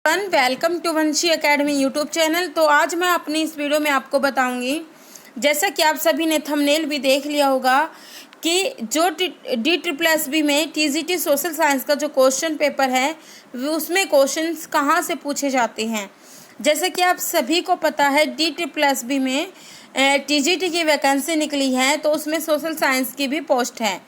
Welcome to Vanshi Academy YouTube channel. तो आज मैं अपनी इस वीडियो में आपको बताऊंगी, जैसा कि आप सभी ने थंबनेल भी देख लिया होगा, कि जो DSSB में TGT सोशल साइंस का जो क्वेश्चन पेपर है उसमें क्वेश्चंस कहाँ से पूछे जाते हैं। जैसे कि आप सभी को पता है DSSB में TGT की वैकेंसी निकली है, तो उसमें सोशल साइंस की भी पोस्ट है।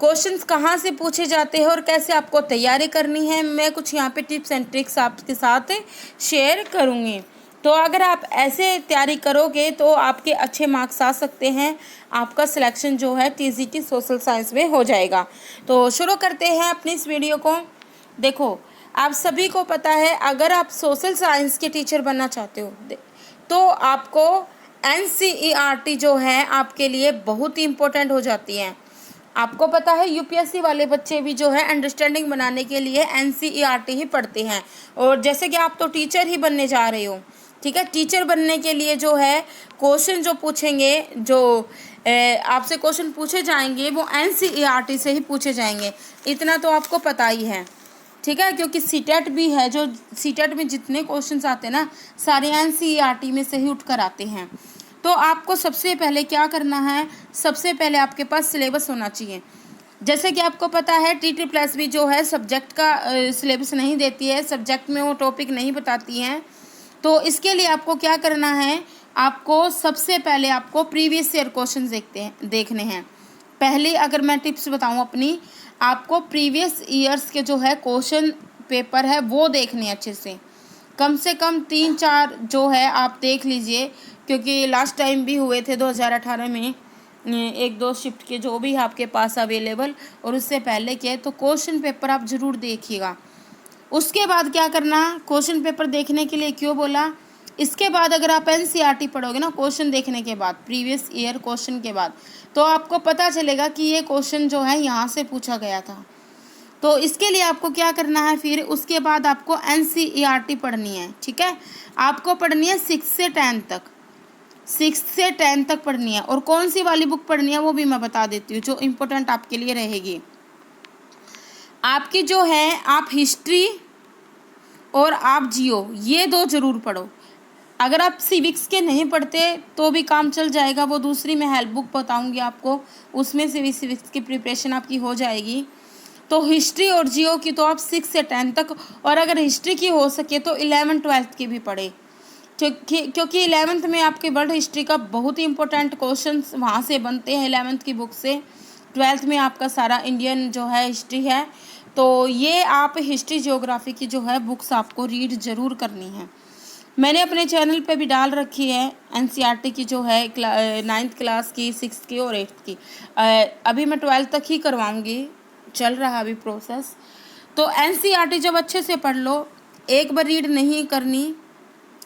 क्वेश्चंस कहाँ से पूछे जाते हैं और कैसे आपको तैयारी करनी है, मैं कुछ यहाँ पे टिप्स एंड ट्रिक्स आपके साथ शेयर करूँगी। तो अगर आप ऐसे तैयारी करोगे तो आपके अच्छे मार्क्स आ सकते हैं, आपका सिलेक्शन जो है TGT सोशल साइंस में हो जाएगा। तो शुरू करते हैं अपनी इस वीडियो को। देखो, आप सभी को पता है, अगर आप सोशल साइंस के टीचर बनना चाहते हो तो आपको NCERT जो है आपके लिए बहुत ही इम्पोर्टेंट हो जाती है। आपको पता है UPSC वाले बच्चे भी जो है अंडरस्टैंडिंग बनाने के लिए NCERT ही पढ़ते हैं। और जैसे कि आप तो टीचर ही बनने जा रहे हो, ठीक है। टीचर बनने के लिए जो है क्वेश्चन जो पूछेंगे, जो आपसे क्वेश्चन पूछे जाएंगे वो NCERT से ही पूछे जाएंगे, इतना तो आपको पता ही है, ठीक है। क्योंकि CTET भी है, जो CTET में जितने क्वेश्चंस आते हैं ना, सारे NCERT में से ही उठ कर आते हैं। तो आपको सबसे पहले क्या करना है, सबसे पहले आपके पास सिलेबस होना चाहिए। जैसे कि आपको पता है TSSB जो है सब्जेक्ट का सिलेबस नहीं देती है, सब्जेक्ट में वो टॉपिक नहीं बताती हैं। तो इसके लिए आपको क्या करना है, आपको सबसे पहले आपको प्रीवियस ईयर क्वेश्चन देखने हैं। पहले अगर मैं टिप्स बताऊं अपनी, आपको प्रीवियस ईयर्स के जो है क्वेश्चन पेपर है वो देखने अच्छे से, कम 3-4 जो है आप देख लीजिए। क्योंकि लास्ट टाइम भी हुए थे 2018 में 1-2 शिफ्ट के जो भी आपके पास अवेलेबल, और उससे पहले के, तो क्वेश्चन पेपर आप ज़रूर देखिएगा। उसके बाद क्या करना, क्वेश्चन पेपर देखने के लिए क्यों बोला, इसके बाद अगर आप NCERT पढ़ोगे ना क्वेश्चन देखने के बाद, प्रीवियस ईयर क्वेश्चन के बाद, तो आपको पता चलेगा कि ये क्वेश्चन जो है यहाँ से पूछा गया था। तो इसके लिए आपको क्या करना है, फिर उसके बाद आपको NCERT पढ़नी है, ठीक है। आपको पढ़नी है 6 से 10 तक, 6 से 10 तक पढ़नी है। और कौन सी वाली बुक पढ़नी है वो भी मैं बता देती हूँ, जो इम्पोर्टेंट आपके लिए रहेगी। आपकी जो है, आप हिस्ट्री और आप जियो, ये 2 ज़रूर पढ़ो। अगर आप सिविक्स के नहीं पढ़ते तो भी काम चल जाएगा, वो दूसरी मैं हेल्प बुक बताऊँगी आपको, उसमें से भी सिविक्स की प्रिपरेशन आपकी हो जाएगी। तो हिस्ट्री और जियो की तो आप 6 से 10 तक, और अगर हिस्ट्री की हो सके तो 11-12 की भी पढ़े, क्योंकि 11th में आपके वर्ल्ड हिस्ट्री का बहुत ही इंपॉर्टेंट क्वेश्चंस वहाँ से बनते हैं 11th की बुक से। 12th में आपका सारा इंडियन जो है हिस्ट्री है। तो ये आप हिस्ट्री ज्योग्राफी की जो है बुक्स आपको रीड ज़रूर करनी है। मैंने अपने चैनल पे भी डाल रखी है NCERT की जो है 9th क्लास की, 6th की और 8th की। अभी मैं 12th तक ही करवाऊँगी, चल रहा अभी प्रोसेस। तो NCERT जब अच्छे से पढ़ लो, एक बार रीड नहीं करनी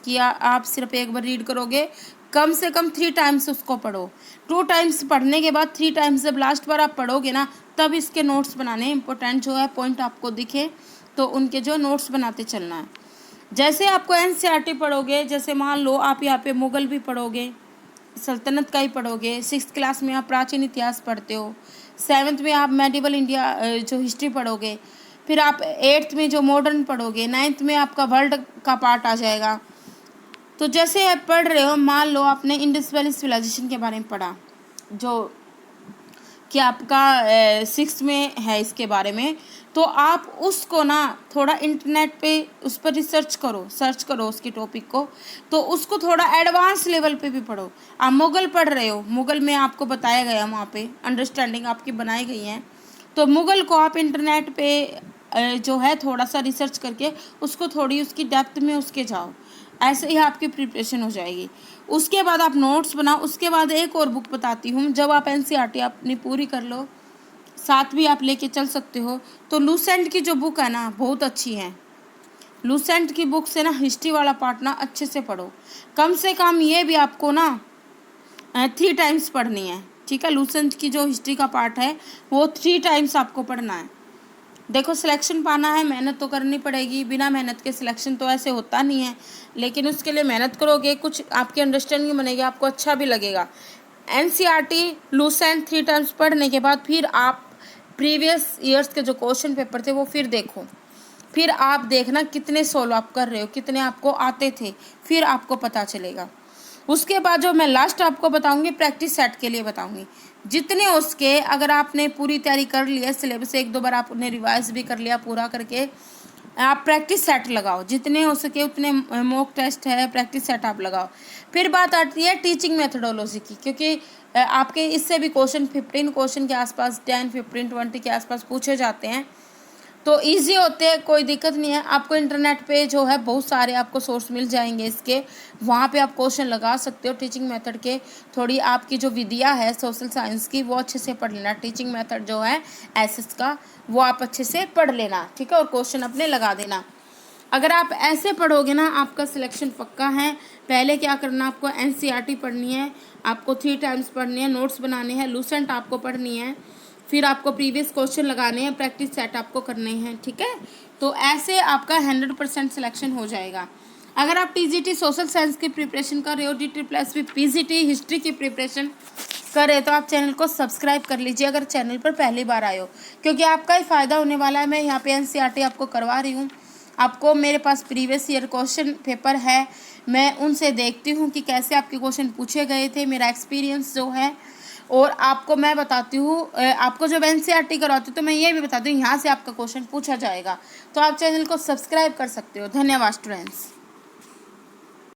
कि आप सिर्फ एक बार रीड करोगे, कम से कम 3 टाइम्स उसको पढ़ो। 2 टाइम्स पढ़ने के बाद 3 टाइम्स जब लास्ट बार आप पढ़ोगे ना, तब इसके नोट्स बनाने, इंपॉर्टेंट जो है पॉइंट आपको दिखे तो उनके जो नोट्स बनाते चलना है। जैसे आपको NCERT पढ़ोगे, जैसे मान लो आप यहाँ पे मुग़ल भी पढ़ोगे, सल्तनत का ही पढ़ोगे। 6th क्लास में आप प्राचीन इतिहास पढ़ते हो, 7th में आप मेडिवल इंडिया जो हिस्ट्री पढ़ोगे, फिर आप 8th में जो मॉडर्न पढ़ोगे, 9th में आपका वर्ल्ड का पार्ट आ जाएगा। तो जैसे आप पढ़ रहे हो, मान लो आपने इंडस वैली सिविलाइजेशन के बारे में पढ़ा, जो कि आपका 6th में है इसके बारे में, तो आप उसको ना थोड़ा इंटरनेट पे उस पर सर्च करो उसकी टॉपिक को, तो उसको थोड़ा एडवांस लेवल पे भी पढ़ो। आप मुग़ल पढ़ रहे हो, मुग़ल में आपको बताया गया, वहाँ पे अंडरस्टैंडिंग आपकी बनाई गई है, तो मुग़ल को आप इंटरनेट पे जो है थोड़ा सा रिसर्च करके उसको थोड़ी उसकी डेप्थ में उसके जाओ, ऐसे ही आपकी प्रिपरेशन हो जाएगी। उसके बाद आप नोट्स बनाओ। उसके बाद एक और बुक बताती हूँ, जब आप NCERT अपनी पूरी कर लो, साथ भी आप लेके चल सकते हो, तो लूसेंट की जो बुक है ना बहुत अच्छी है। लूसेंट की बुक से ना हिस्ट्री वाला पार्ट ना अच्छे से पढ़ो, कम से कम ये भी आपको ना 3 टाइम्स पढ़नी है, ठीक है। लूसेंट की जो हिस्ट्री का पार्ट है वो 3 टाइम्स आपको पढ़ना है। देखो, सिलेक्शन पाना है, मेहनत तो करनी पड़ेगी, बिना मेहनत के सिलेक्शन तो ऐसे होता नहीं है, लेकिन उसके लिए मेहनत करोगे, कुछ आपकी अंडरस्टैंडिंग बनेगी, आपको अच्छा भी लगेगा। NCERT लूसेंट 3 टाइम्स पढ़ने के बाद फिर आप प्रीवियस ईयर्स के जो क्वेश्चन पेपर थे वो फिर देखो, फिर आप देखना कितने सोल्व आप कर रहे हो, कितने आपको आते थे, फिर आपको पता चलेगा। उसके बाद जो मैं लास्ट आपको बताऊंगी प्रैक्टिस सेट के लिए बताऊंगी। जितने उसके अगर आपने पूरी तैयारी कर ली है, सिलेबस एक दो बार आपने रिवाइज भी कर लिया, पूरा करके आप प्रैक्टिस सेट लगाओ, जितने हो सके उतने मॉक टेस्ट है, प्रैक्टिस सेट आप लगाओ। फिर बात आती है टीचिंग मेथडोलॉजी की, क्योंकि आपके इससे भी क्वेश्चन 15 क्वेश्चन के आसपास, 10 15 20 के आसपास पूछे जाते हैं, तो इजी होते हैं, कोई दिक्कत नहीं है। आपको इंटरनेट पे जो है बहुत सारे आपको सोर्स मिल जाएंगे इसके, वहाँ पे आप क्वेश्चन लगा सकते हो टीचिंग मेथड के। थोड़ी आपकी जो विद्या है सोशल साइंस की वो अच्छे से पढ़ लेना, टीचिंग मेथड जो है एसएस का वो आप अच्छे से पढ़ लेना, ठीक है, और क्वेश्चन अपने लगा देना। अगर आप ऐसे पढ़ोगे ना आपका सिलेक्शन पक्का है। पहले क्या करना, आपको एनसीईआरटी पढ़नी है, आपको 3 टाइम्स पढ़नी है, नोट्स बनाने हैं, लूसेंट आपको पढ़नी है, फिर आपको प्रीवियस क्वेश्चन लगाने हैं, प्रैक्टिस सेट आपको करने हैं, ठीक है। तो ऐसे आपका 100% सिलेक्शन हो जाएगा। अगर आप टीजीटी सोशल साइंस की प्रिपरेशन कर रहे हो, DT+ पीजीटी हिस्ट्री की प्रिपरेशन कर रहे हो, तो आप चैनल को सब्सक्राइब कर लीजिए अगर चैनल पर पहली बार आए हो, क्योंकि आपका ही फ़ायदा होने वाला है। मैं यहाँ पे एनसीईआरटी आपको करवा रही हूँ। आपको मेरे पास प्रीवियस ईयर क्वेश्चन पेपर है, मैं उनसे देखती हूँ कि कैसे आपके क्वेश्चन पूछे गए थे, मेरा एक्सपीरियंस जो है, और आपको मैं बताती हूँ। आपको जब एनसीईआरटी करवाती हूँ तो मैं ये भी बताती हूँ यहाँ से आपका क्वेश्चन पूछा जाएगा। तो आप चैनल को सब्सक्राइब कर सकते हो। धन्यवाद स्टूडेंट्स।